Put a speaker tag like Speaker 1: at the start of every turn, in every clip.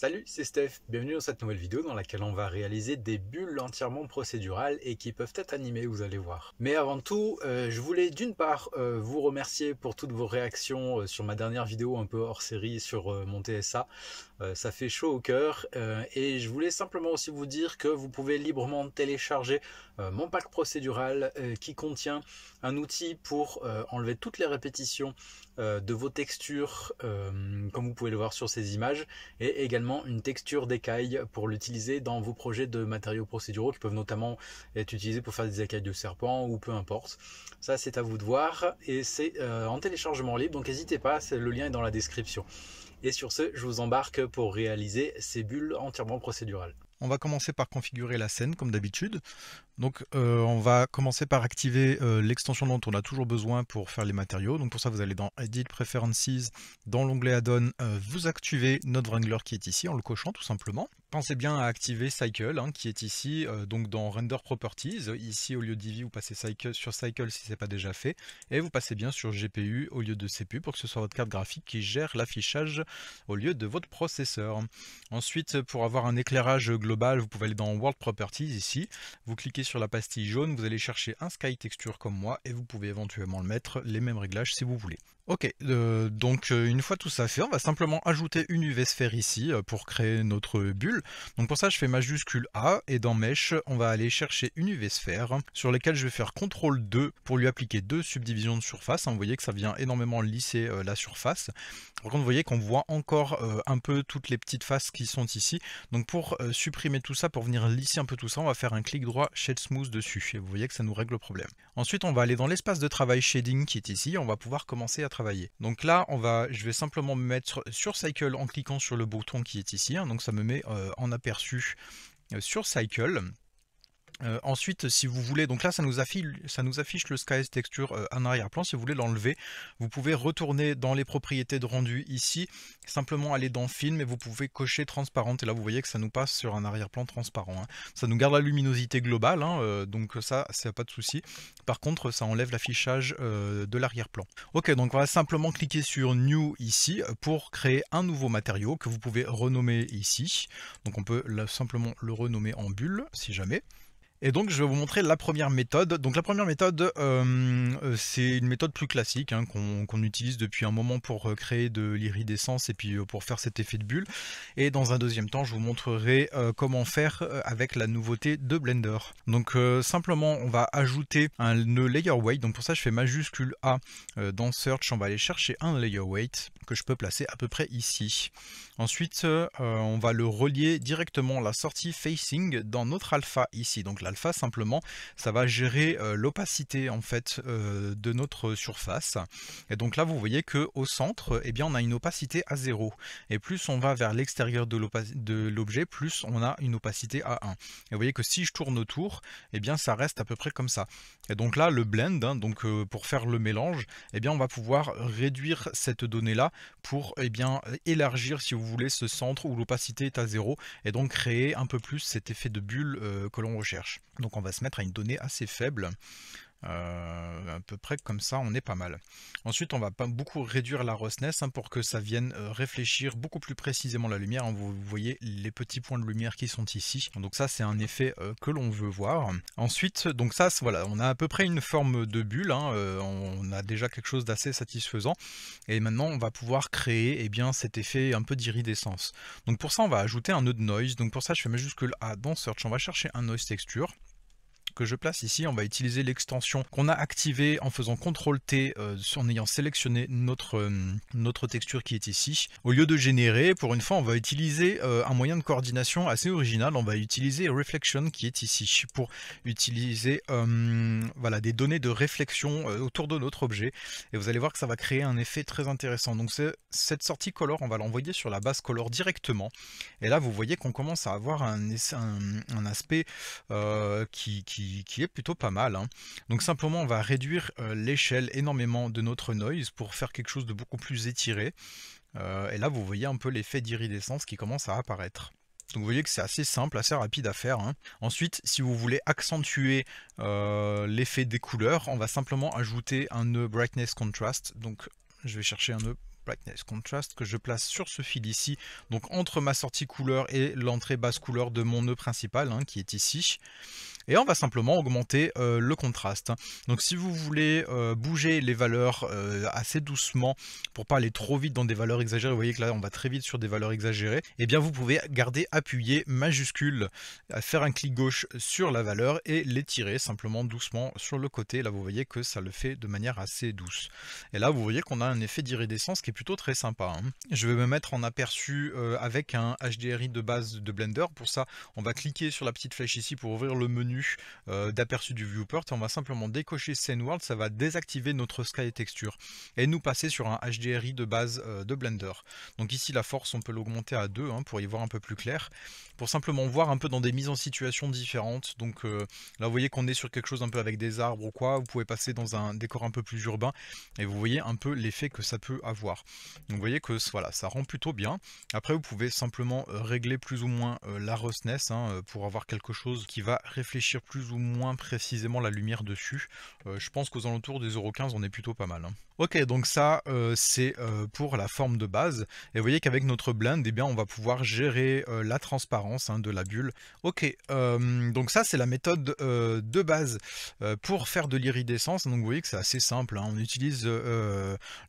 Speaker 1: Salut, c'est Steph. Bienvenue dans cette nouvelle vidéo dans laquelle on va réaliser des bulles entièrement procédurales et qui peuvent être animées, vous allez voir. Mais avant tout, je voulais d'une part vous remercier pour toutes vos réactions sur ma dernière vidéo un peu hors série sur mon TSA. Ça fait chaud au cœur et je voulais simplement aussi vous dire que vous pouvez librement télécharger mon pack procédural qui contient un outil pour enlever toutes les répétitions de vos textures comme vous pouvez le voir sur ces images, et également une texture d'écaille pour l'utiliser dans vos projets de matériaux procéduraux qui peuvent notamment être utilisés pour faire des écailles de serpent ou peu importe. Ça c'est à vous de voir et c'est en téléchargement libre, donc n'hésitez pas, le lien est dans la description. Et sur ce, je vous embarque pour réaliser ces bulles entièrement procédurales.
Speaker 2: On va commencer par configurer la scène comme d'habitude. Donc on va commencer par activer l'extension dont on a toujours besoin pour faire les matériaux. Donc pour ça vous allez dans Edit Preferences, dans l'onglet Add-on, vous activez notre Wrangler qui est ici en le cochant tout simplement. Pensez bien à activer Cycle qui est ici, donc dans Render Properties. Ici au lieu d'IV vous passez sur Cycle si ce n'est pas déjà fait. Et vous passez bien sur GPU au lieu de CPU pour que ce soit votre carte graphique qui gère l'affichage au lieu de votre processeur. Ensuite pour avoir un éclairage global vous pouvez aller dans World Properties ici. Vous cliquez sur la pastille jaune, vous allez chercher un Sky Texture comme moi et vous pouvez éventuellement le mettre les mêmes réglages si vous voulez. Ok, donc une fois tout ça fait, on va simplement ajouter une UV sphère ici pour créer notre bulle. Donc pour ça je fais majuscule A et dans Mesh on va aller chercher une UV sphère sur laquelle je vais faire CTRL 2 pour lui appliquer deux subdivisions de surface. Vous voyez que ça vient énormément lisser la surface. Par contre vous voyez qu'on voit encore un peu toutes les petites faces qui sont ici. Donc pour supprimer tout ça, pour venir lisser un peu tout ça, on va faire un clic droit Shade Smooth dessus et vous voyez que ça nous règle le problème. Ensuite on va aller dans l'espace de travail Shading qui est ici, on va pouvoir commencer à travailler. Donc là je vais simplement me mettre sur Cycle en cliquant sur le bouton qui est ici, donc ça me met en aperçu sur Cycle. Ensuite si vous voulez, donc là ça nous affiche le Sky Texture en arrière-plan. Si vous voulez l'enlever, vous pouvez retourner dans les propriétés de rendu ici, simplement aller dans Film et vous pouvez cocher transparente et là vous voyez que ça nous passe sur un arrière-plan transparent. Ça nous garde la luminosité globale, donc ça c'est pas de souci. Par contre ça enlève l'affichage de l'arrière-plan. Ok, donc on va simplement cliquer sur New ici pour créer un nouveau matériau que vous pouvez renommer ici. Donc on peut simplement le renommer en bulle si jamais. Et donc je vais vous montrer la première méthode. Donc la première méthode, c'est une méthode plus classique qu'on utilise depuis un moment pour créer de l'iridescence et puis pour faire cet effet de bulle. Et dans un deuxième temps, je vous montrerai comment faire avec la nouveauté de Blender. Donc simplement, on va ajouter un nœud layer weight. Donc pour ça, je fais majuscule A dans Search. On va aller chercher un layer weight que je peux placer à peu près ici. Ensuite, on va le relier directement à la sortie facing dans notre alpha ici. Donc l'alpha simplement, ça va gérer l'opacité en fait de notre surface. Et donc là, vous voyez que au centre, eh bien, on a une opacité à 0. Et plus on va vers l'extérieur de l'objet, plus on a une opacité à 1. Et vous voyez que si je tourne autour, eh bien, ça reste à peu près comme ça. Et donc là, le blend, donc pour faire le mélange, eh bien, on va pouvoir réduire cette donnée-là pour élargir, si vous voulez, ce centre où l'opacité est à 0 et donc créer un peu plus cet effet de bulle que l'on recherche. Donc on va se mettre à une donnée assez faible. À peu près comme ça, on est pas mal. Ensuite on va pas beaucoup réduire la roughness pour que ça vienne réfléchir beaucoup plus précisément la lumière. Vous voyez les petits points de lumière qui sont ici, donc ça c'est un effet que l'on veut voir. Ensuite donc ça voilà, on a à peu près une forme de bulle, on a déjà quelque chose d'assez satisfaisant et maintenant on va pouvoir créer cet effet un peu d'iridescence. Donc pour ça on va ajouter un nœud de noise. Donc pour ça je fais majuscule A dans Search, on va chercher un noise texture que je place ici. On va utiliser l'extension qu'on a activée en faisant CTRL T en ayant sélectionné notre texture qui est ici. Au lieu de générer, pour une fois on va utiliser un moyen de coordination assez original. On va utiliser Reflection qui est ici pour utiliser voilà, des données de réflexion autour de notre objet et vous allez voir que ça va créer un effet très intéressant. Donc cette sortie color, on va l'envoyer sur la base color directement et là vous voyez qu'on commence à avoir un aspect qui est plutôt pas mal. Donc simplement on va réduire l'échelle énormément de notre noise pour faire quelque chose de beaucoup plus étiré. Et là vous voyez un peu l'effet d'iridescence qui commence à apparaître. Donc vous voyez que c'est assez simple, assez rapide à faire. Ensuite, si vous voulez accentuer l'effet des couleurs, on va simplement ajouter un nœud Brightness Contrast. Donc je vais chercher un nœud brightness contrast que je place sur ce fil ici, donc entre ma sortie couleur et l'entrée basse couleur de mon nœud principal qui est ici. Et on va simplement augmenter le contraste. Donc si vous voulez bouger les valeurs assez doucement pour pas aller trop vite dans des valeurs exagérées, vous voyez que là on va très vite sur des valeurs exagérées, et bien vous pouvez garder appuyé majuscule, faire un clic gauche sur la valeur et l'étirer simplement doucement sur le côté. Là vous voyez que ça le fait de manière assez douce. Et là vous voyez qu'on a un effet d'iridescence qui est plutôt très sympa. Je vais me mettre en aperçu avec un HDRI de base de Blender. Pour ça on va cliquer sur la petite flèche ici pour ouvrir le menu d'aperçu du viewport, et on va simplement décocher Scene World. Ça va désactiver notre Sky Texture et nous passer sur un HDRI de base de Blender. Donc ici la force on peut l'augmenter à 2 pour y voir un peu plus clair, pour simplement voir un peu dans des mises en situation différentes. Donc là vous voyez qu'on est sur quelque chose un peu avec des arbres ou quoi, vous pouvez passer dans un décor un peu plus urbain et vous voyez un peu l'effet que ça peut avoir. Donc vous voyez que voilà, ça rend plutôt bien. Après vous pouvez simplement régler plus ou moins la roughness pour avoir quelque chose qui va réfléchir plus ou moins précisément la lumière dessus. Je pense qu'aux alentours des 0,15 on est plutôt pas mal. Ok, donc ça c'est pour la forme de base, et vous voyez qu'avec notre blend eh bien, on va pouvoir gérer la transparence de la bulle. Ok, donc ça c'est la méthode de base pour faire de l'iridescence. Donc vous voyez que c'est assez simple, on utilise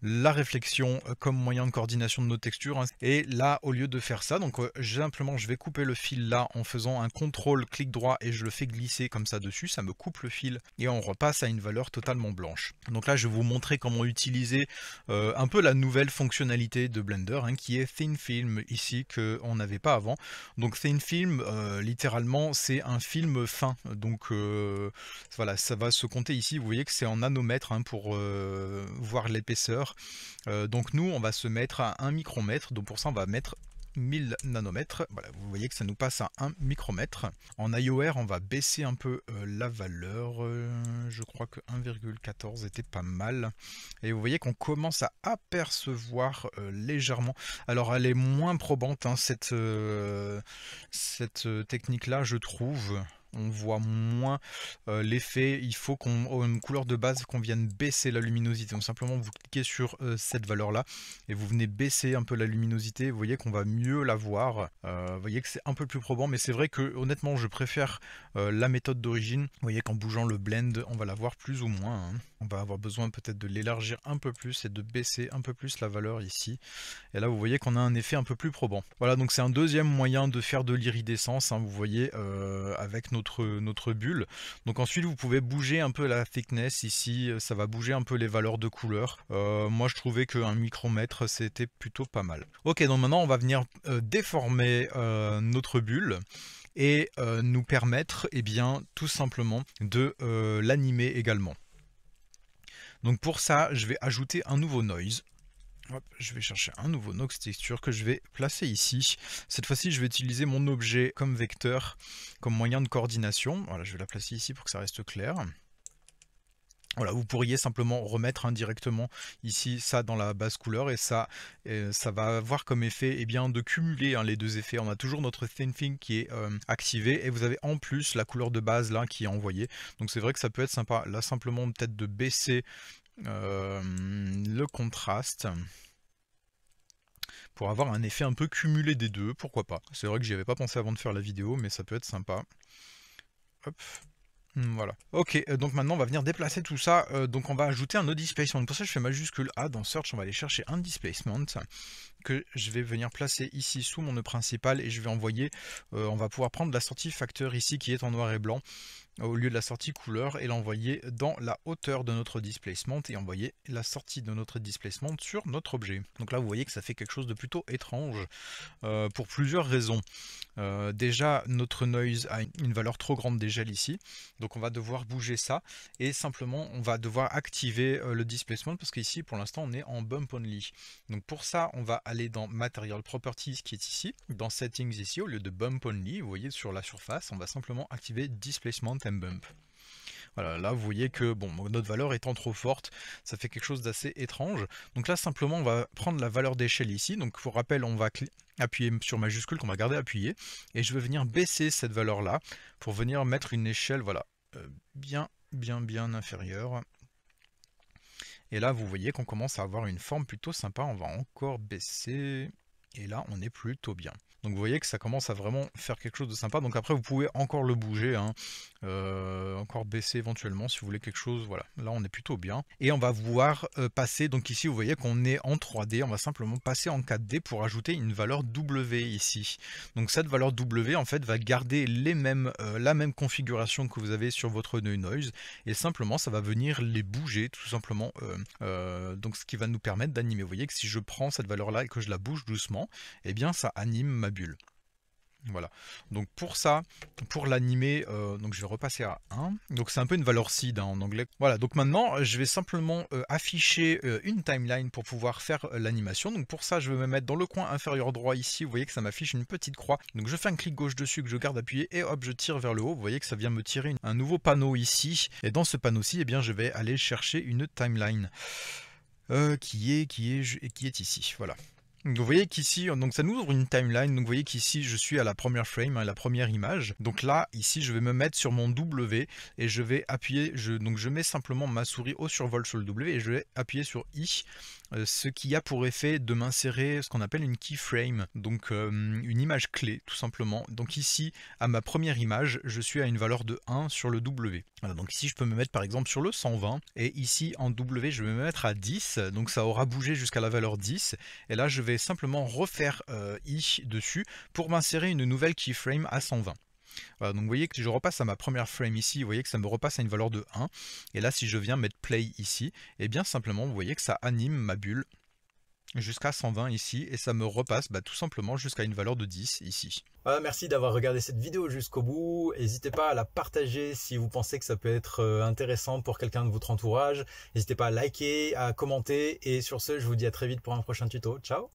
Speaker 2: la réflexion comme moyen de coordination de nos textures, et là au lieu de faire ça, donc simplement je vais couper le fil là en faisant un contrôle clic droit et je le fais glisser comme ça dessus, ça me coupe le fil et on repasse à une valeur totalement blanche. Donc là je vais vous montrer comment utiliser un peu la nouvelle fonctionnalité de Blender qui est Thin Film ici, qu'on n'avait pas avant. Donc Thin Film littéralement c'est un film fin, donc voilà, ça va se compter ici, vous voyez que c'est en nanomètres pour voir l'épaisseur. Donc nous on va se mettre à 1 micromètre, donc pour ça on va mettre 1000 nanomètres. Voilà, vous voyez que ça nous passe à 1 micromètre. En IOR, on va baisser un peu la valeur. Je crois que 1,14 était pas mal. Et vous voyez qu'on commence à apercevoir légèrement. Alors, elle est moins probante, cette technique-là, je trouve. On voit moins l'effet. Il faut qu'on une couleur de base qu'on vienne baisser la luminosité. Donc simplement vous cliquez sur cette valeur là et vous venez baisser un peu la luminosité. Vous voyez qu'on va mieux la voir. Vous voyez que c'est un peu plus probant, mais c'est vrai que honnêtement je préfère la méthode d'origine. Vous voyez qu'en bougeant le blend on va la voir plus ou moins. On va avoir besoin peut-être de l'élargir un peu plus et de baisser un peu plus la valeur ici. Et là vous voyez qu'on a un effet un peu plus probant. Voilà, donc c'est un deuxième moyen de faire de l'iridescence. Vous voyez avec notre bulle. Donc ensuite vous pouvez bouger un peu la thickness ici, ça va bouger un peu les valeurs de couleur. Moi je trouvais qu'un micromètre c'était plutôt pas mal. Ok, donc maintenant on va venir déformer notre bulle et nous permettre bien tout simplement de l'animer également. Donc pour ça je vais ajouter un nouveau noise. Hop, je vais chercher un nouveau Nox Texture que je vais placer ici. Cette fois-ci, je vais utiliser mon objet comme vecteur, comme moyen de coordination. Voilà, je vais la placer ici pour que ça reste clair. Voilà, vous pourriez simplement remettre indirectement ici ça dans la base couleur et ça va avoir comme effet de cumuler les deux effets. On a toujours notre Thin Film qui est activé et vous avez en plus la couleur de base là qui est envoyée. Donc c'est vrai que ça peut être sympa. Là simplement peut-être de baisser le contraste pour avoir un effet un peu cumulé des deux, pourquoi pas. C'est vrai que j'y avais pas pensé avant de faire la vidéo, mais ça peut être sympa. Hop. Voilà. Ok, donc maintenant on va venir déplacer tout ça. Donc on va ajouter un autre displacement. Pour ça je fais majuscule A dans Search, on va aller chercher un displacement que je vais venir placer ici sous mon nœud principal et je vais envoyer, on va pouvoir prendre la sortie facteur ici qui est en noir et blanc au lieu de la sortie couleur et l'envoyer dans la hauteur de notre displacement et envoyer la sortie de notre displacement sur notre objet. Donc là vous voyez que ça fait quelque chose de plutôt étrange pour plusieurs raisons. Déjà notre noise a une valeur trop grande des gels ici, donc on va devoir bouger ça et simplement on va devoir activer le displacement parce qu'ici pour l'instant on est en bump only. Donc pour ça on va aller dans Material Properties qui est ici, dans Settings ici au lieu de bump only, vous voyez sur la surface on va simplement activer Displacement and Bump. Voilà, là vous voyez que bon, notre valeur étant trop forte, ça fait quelque chose d'assez étrange. Donc là simplement on va prendre la valeur d'échelle ici. Donc pour rappel on va appuyer sur majuscule qu'on va garder appuyé. Et je vais venir baisser cette valeur là pour venir mettre une échelle voilà, bien inférieure. Et là, vous voyez qu'on commence à avoir une forme plutôt sympa. On va encore baisser. Et là, on est plutôt bien. Donc vous voyez que ça commence à vraiment faire quelque chose de sympa. Donc après, vous pouvez encore le bouger, hein. Encore baisser éventuellement si vous voulez quelque chose. Voilà, là on est plutôt bien. Et on va pouvoir passer, donc ici vous voyez qu'on est en 3D. On va simplement passer en 4D pour ajouter une valeur W ici. Donc cette valeur W en fait va garder la même configuration que vous avez sur votre noise. Et simplement ça va venir les bouger tout simplement. Donc ce qui va nous permettre d'animer. Vous voyez que si je prends cette valeur là et que je la bouge doucement, eh bien ça anime ma bulle. Voilà, donc pour ça, pour l'animer, donc je vais repasser à 1. Donc c'est un peu une valeur seed hein, en anglais. Voilà, donc maintenant je vais simplement afficher une timeline pour pouvoir faire l'animation. Donc pour ça, je vais me mettre dans le coin inférieur droit ici. Vous voyez que ça m'affiche une petite croix. Donc je fais un clic gauche dessus que je garde appuyé et hop, je tire vers le haut. Vous voyez que ça vient me tirer un nouveau panneau ici. Et dans ce panneau-ci, eh bien je vais aller chercher une timeline qui est ici. Voilà. Donc vous voyez qu'ici, donc ça nous ouvre une timeline. Donc vous voyez qu'ici, je suis à la première frame, hein, la première image. Donc là, ici, je vais me mettre sur mon W et je vais appuyer. Donc je mets simplement ma souris au survol sur le W et je vais appuyer sur I, ce qui a pour effet de m'insérer ce qu'on appelle une keyframe, donc une image clé tout simplement. Donc ici, à ma première image, je suis à une valeur de 1 sur le W. Voilà, donc ici, je peux me mettre par exemple sur le 120 et ici en W, je vais me mettre à 10. Donc ça aura bougé jusqu'à la valeur 10 et là, je vais simplement refaire I dessus pour m'insérer une nouvelle keyframe à 120. Voilà, donc vous voyez que si je repasse à ma première frame ici, vous voyez que ça me repasse à une valeur de 1. Et là, si je viens mettre play ici, et bien simplement, vous voyez que ça anime ma bulle jusqu'à 120 ici, et ça me repasse tout simplement jusqu'à une valeur de 10 ici.
Speaker 1: Voilà, merci d'avoir regardé cette vidéo jusqu'au bout. N'hésitez pas à la partager si vous pensez que ça peut être intéressant pour quelqu'un de votre entourage. N'hésitez pas à liker, à commenter. Et sur ce, je vous dis à très vite pour un prochain tuto. Ciao!